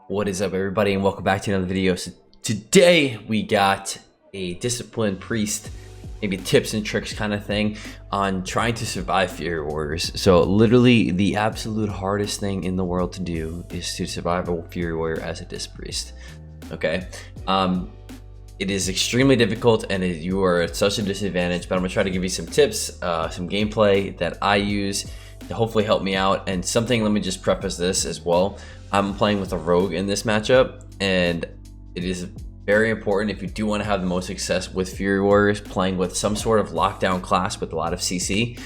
What is up, everybody, and welcome back to another video. So today we got a disciplined priest, maybe tips and tricks kind of thing on trying to survive Fury Warriors. So literally the absolute hardest thing in the world to do is to survive a Fury Warrior as a disc priest. Okay, it is extremely difficult and you are at such a disadvantage, but I'm gonna try to give you some tips, some gameplay that I use to hopefully help me out. And something, let me just preface this as well. I'm playing with a rogue in this matchup, and it is very important if you do want to have the most success with Fury Warriors, playing with some sort of lockdown class with a lot of CC.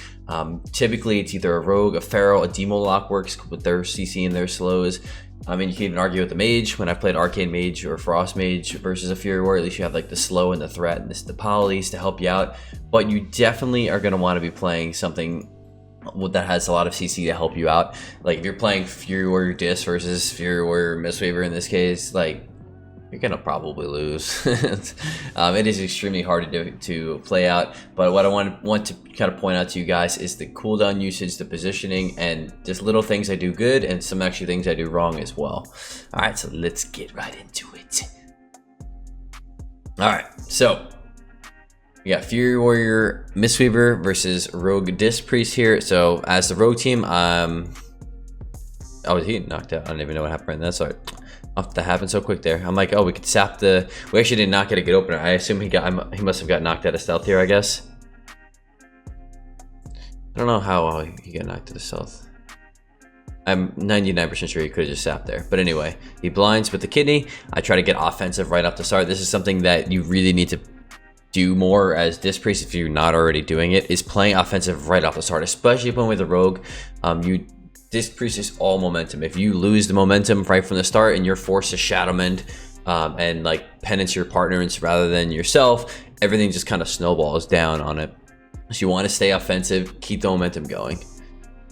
Typically it's either a rogue, a feral, a demo lock works with their CC and their slows. I mean, you can even argue with the mage. When I played arcane mage or frost mage versus a Fury Warrior, at least you have like the slow and the threat and the polys to help you out. But you definitely are going to want to be playing something that has a lot of CC to help you out. Like if you're playing Fury Warrior Disc versus Fury Warrior Mistweaver in this case, like you're gonna probably lose. It is extremely hard to play out, but what I want to kind of point out to you guys is the cooldown usage, the positioning, and just little things I do good and some actually things I do wrong as well. All right, so let's get right into it. All right, so we got Fury Warrior Mistweaver versus Rogue Disc Priest here. So as the Rogue team, oh, he knocked out. I don't even know what happened right there. Sorry, that happened so quick there. I'm like, oh, we could sap the. We actually did not get a good opener. I assume he must have got knocked out of stealth here, I guess. I don't know how he got knocked out of stealth. I'm 99% sure he could have just sat there. But anyway, he blinds with the kidney. I try to get offensive right off the start. This is something that you really need to do more as disc priest if you're not already doing it, is playing offensive right off the start, especially when with a rogue. Disc priest is all momentum. If you lose the momentum right from the start and you're forced to shadow mend and like penance your partners rather than yourself, everything just kind of snowballs down on it. So you want to stay offensive, keep the momentum going.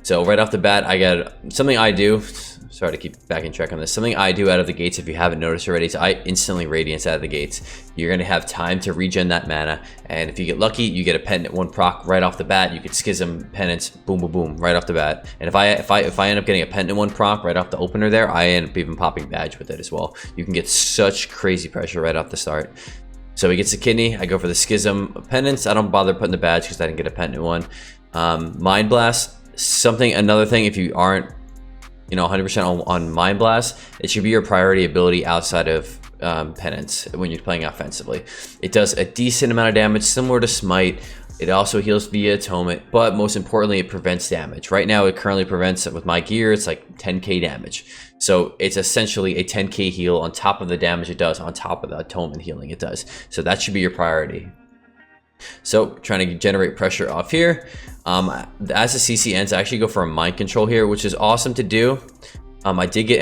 So right off the bat, I got something I do. Sorry to keep back in track on this. Something I do out of the gates, if you haven't noticed already, is I instantly Radiance out of the gates. You're going to have time to regen that mana, and if you get lucky, you get a Pendant 1 proc right off the bat. You could Schism, Penance, boom, boom, boom, right off the bat. And if I end up getting a Pendant 1 proc right off the opener there, I end up even popping Badge with it as well. You can get such crazy pressure right off the start. So he gets the kidney. I go for the Schism Penance. I don't bother putting the Badge because I didn't get a Pendant 1. Mind Blast. Another thing, if you aren't 100% on Mind Blast, it should be your priority ability outside of Penance when you're playing offensively. It does a decent amount of damage, similar to Smite. It also heals via Atonement, but most importantly, it prevents damage. Right now, it currently prevents, with my gear, it's like 10k damage. So it's essentially a 10k heal on top of the damage it does, on top of the Atonement healing it does. So that should be your priority. So trying to generate pressure off here. As the CC ends, I actually go for a mind control here, which is awesome to do. I did get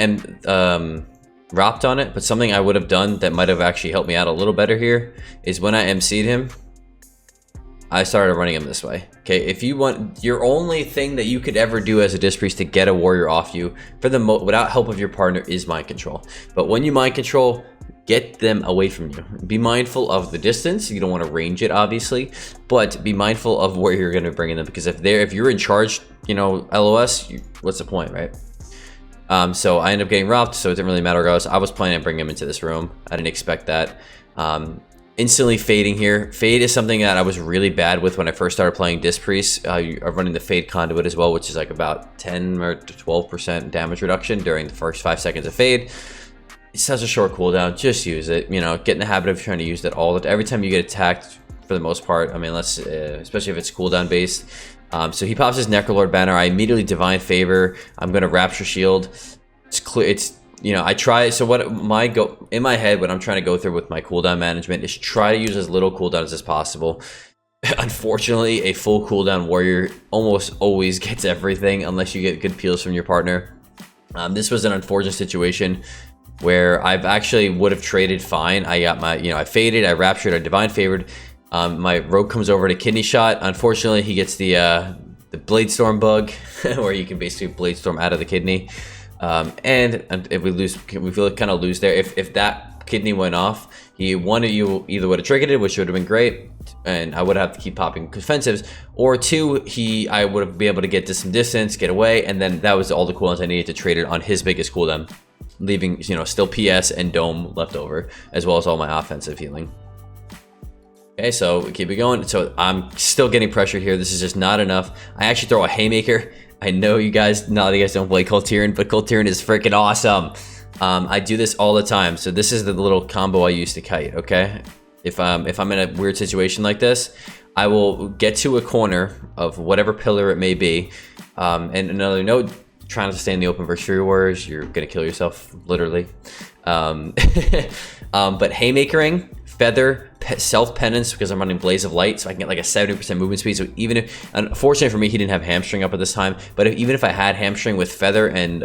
wrapped on it, but something I would have done that might have actually helped me out a little better here is when I MC'd him, I started running him this way. Okay, if you want, your only thing that you could ever do as a disc priest to get a warrior off you without help of your partner is mind control. But when you mind control, get them away from you. Be mindful of the distance. You don't want to range it, obviously, but be mindful of where you're going to bring them, because if you're in charge, LOS, what's the point, right? So I ended up getting robbed, so it didn't really matter regardless. I was planning on bringing him into this room. I didn't expect that. Instantly fading here. Fade is something that I was really bad with when I first started playing Disc Priest. I'm running the Fade Conduit as well, which is like about 10 or 12% damage reduction during the first 5 seconds of Fade. It's such a short cooldown. Just use it. Get in the habit of trying to use that every time you get attacked. For the most part, I mean, especially if it's cooldown based. So he pops his Necrolord banner. I immediately Divine Favor. I'm gonna Rapture Shield. It's clear. I try. So in my head, what I'm trying to go through with my cooldown management is try to use as little cooldowns as possible. Unfortunately, a full cooldown warrior almost always gets everything unless you get good peels from your partner. This was an unfortunate situation where I actually would have traded fine. I got my, I faded, I raptured, I divine favored. My rogue comes over to kidney shot. Unfortunately, he gets the blade storm bug, where you can basically blade storm out of the kidney. And if we lose, we feel kind of lose there. If that kidney went off, one of you either would have triggered it, which would have been great, and I would have to keep popping offensives, or two, I would have been able to get to some distance, get away, and then that was all the cooldowns I needed to trade it on his biggest cooldown. leaving, you know, still PS and dome left over, as well as all my offensive healing. Okay, so we keep it going. So I'm still getting pressured here. This is just not enough. I actually throw a Haymaker. I know you guys, not that you guys don't play Coltiran, but Coltiran is freaking awesome. I do this all the time. So this is the little combo I use to kite, okay? If I'm in a weird situation like this, I will get to a corner of whatever pillar it may be. And another note, trying to stay in the open versus Fury Warriors, you're gonna kill yourself, literally. But Haymakering, Feather, Self Pendants, because I'm running Blaze of Light, so I can get like a 70% movement speed. So even if, unfortunately for me, he didn't have Hamstring up at this time, but even if I had Hamstring with Feather and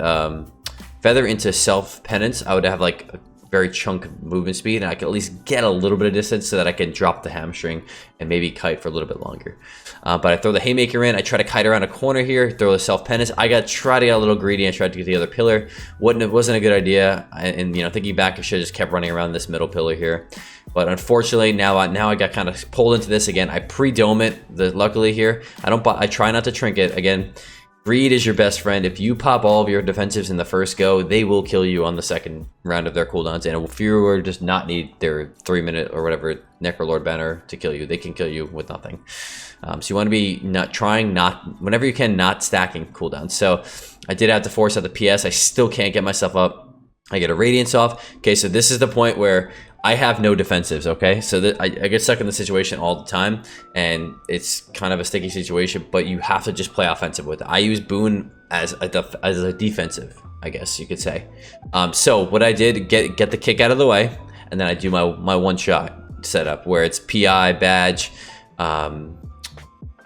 Feather into Self Pendants, I would have like a very chunk movement speed, and I could at least get a little bit of distance so that I can drop the Hamstring and maybe kite for a little bit longer. But I throw the Haymaker in, I try to kite around a corner here, throw the Self Pendants. I try to get a little greedy and tried to get the other pillar. It wasn't a good idea, and you know, thinking back, I should have just kept running around this middle pillar here. But unfortunately, now I got kind of pulled into this again. I pre-dome it. Luckily here, I try not to trinket again. Greed is your best friend. If you pop all of your defensives in the first go, they will kill you on the second round of their cooldowns. And if you does not need their 3-minute or whatever Necrolord banner to kill you, they can kill you with nothing. So you want to be whenever you can, not stacking cooldowns. So I did have to force out the PS. I still can't get myself up. I get a Radiance off. Okay, so this is the point where I have no defensives, okay? So I get stuck in the situation all the time, and it's kind of a sticky situation, but you have to just play offensive with it. I use Boon as a defensive, I guess you could say. So what I did, get the kick out of the way, and then I do my one-shot setup, where it's PI, Badge,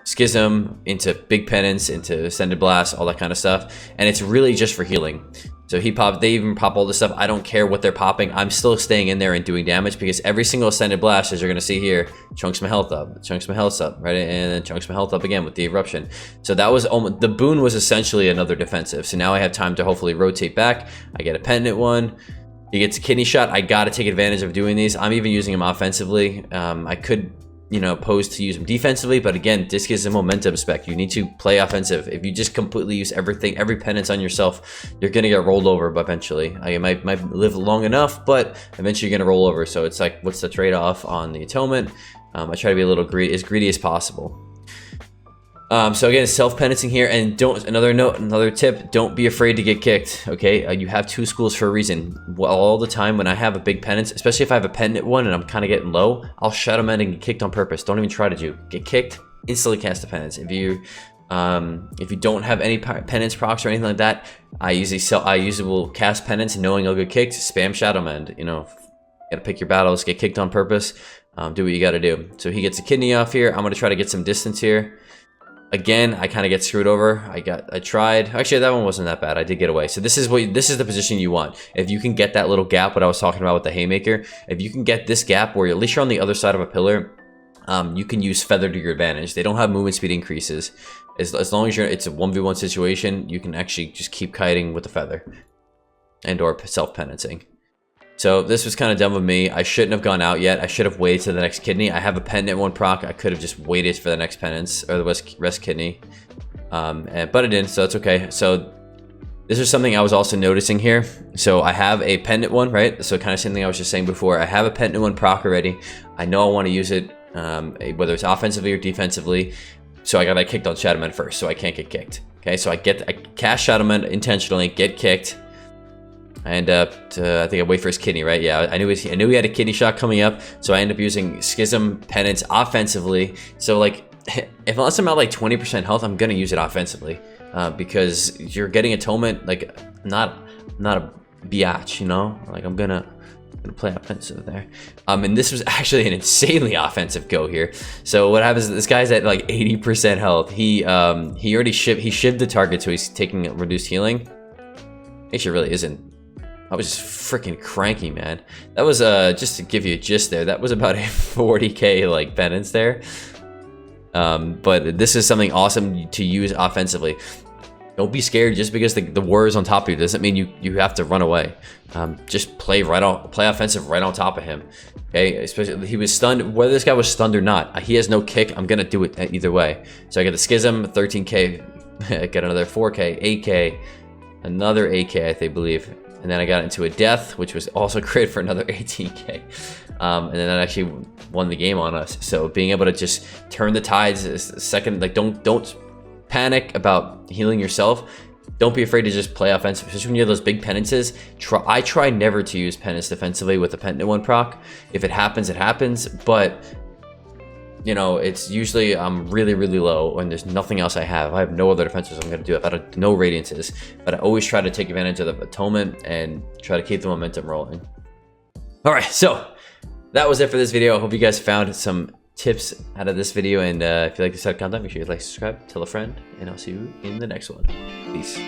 Schism, into Big Pendants, into Ascended Blast, all that kind of stuff, and it's really just for healing. So they even pop all this stuff. I don't care what they're popping. I'm still staying in there and doing damage, because every single Ascended Blast, as you're going to see here, chunks my health up, chunks my health up, right? And then chunks my health up again with the Eruption. So that was almost, the Boon was essentially another defensive. So now I have time to hopefully rotate back. I get a Pendant one. He gets a Kidney Shot. I got to take advantage of doing these. I'm even using him offensively. I could, you know, pose to use them defensively, but again, this is a momentum spec. You need to play offensive. If you just completely use every Pendants on yourself, you're gonna get rolled over eventually. I might live long enough, but eventually you're gonna roll over. So it's like, what's the trade-off on the Atonement? I try to be a little as greedy as possible. So again, self-pendancing here, and another tip, don't be afraid to get kicked, okay? You have 2 schools for a reason. All the time when I have a big pendant, especially if I have a pendant one and I'm kind of getting low, I'll shut them in and get kicked on purpose. Don't even try to get kicked, instantly cast a pendants. If you don't have any pendants procs or anything like that, I usually will cast pendants knowing I'll get kicked, spam Shadow Mend, you know, gotta pick your battles, get kicked on purpose, do what you gotta do. So he gets a kidney off here. I'm gonna try to get some distance here. Again, I kind of get screwed over. I tried. Actually, that one wasn't that bad. I did get away. So this is the position you want. If you can get that little gap, what I was talking about with the Haymaker, if you can get this gap where at least you're on the other side of a pillar, you can use Feather to your advantage. They don't have movement speed increases. As long as it's a 1v1 situation, you can actually just keep kiting with the Feather and or self-pendancing. So this was kind of dumb of me. I shouldn't have gone out yet. I should have waited to the next kidney. I have a pendant one proc. I could have just waited for the next pendants or the rest kidney. But I didn't, so that's okay. So this is something I was also noticing here. So I have a pendant one, right? So kind of same thing I was just saying before. I have a pendant one proc already. I know I want to use it, whether it's offensively or defensively. So I got kicked on Shadow Mend first, so I can't get kicked. Okay, so I cast Shadow Mend intentionally, get kicked. And I think I wait for his kidney, right? Yeah, I knew he had a kidney shot coming up, so I end up using Schism Pendants offensively. So like, unless I'm at like 20% health, I'm gonna use it offensively, because you're getting Atonement, like not a biatch, you know? Like I'm gonna play offensive there. And this was actually an insanely offensive go here. So what happens is this guy's at like 80% health. He already shivved the target, so he's taking reduced healing. Actually, really isn't. I was just freaking cranky, man. That was just to give you a gist there. That was about a 40k like pendants there. But this is something awesome to use offensively. Don't be scared just because the war is on top of you. Doesn't mean you have to run away. Just play offensive right on top of him. Okay, especially he was stunned. Whether this guy was stunned or not, he has no kick. I'm gonna do it either way. So I get the Schism, 13k. I get another 4k, 8k, another 8k, I believe. and then I got into a death, which was also great for another 18k. And then that actually won the game on us. So being able to just turn the tides is the second, like don't panic about healing yourself. Don't be afraid to just play offensive, especially when you have those big penances. I try never to use penance defensively with the pendant 1 proc. If it happens, it happens. But you know, it's usually I'm really low and there's nothing else I have. I have no other defenses I'm gonna do. I've had no radiances, but I always try to take advantage of the atonement and try to keep the momentum rolling. All right, so that was it for this video. I hope you guys found some tips out of this video, and if you like this type of content, make sure you like, subscribe, tell a friend, and I'll see you in the next one. Peace.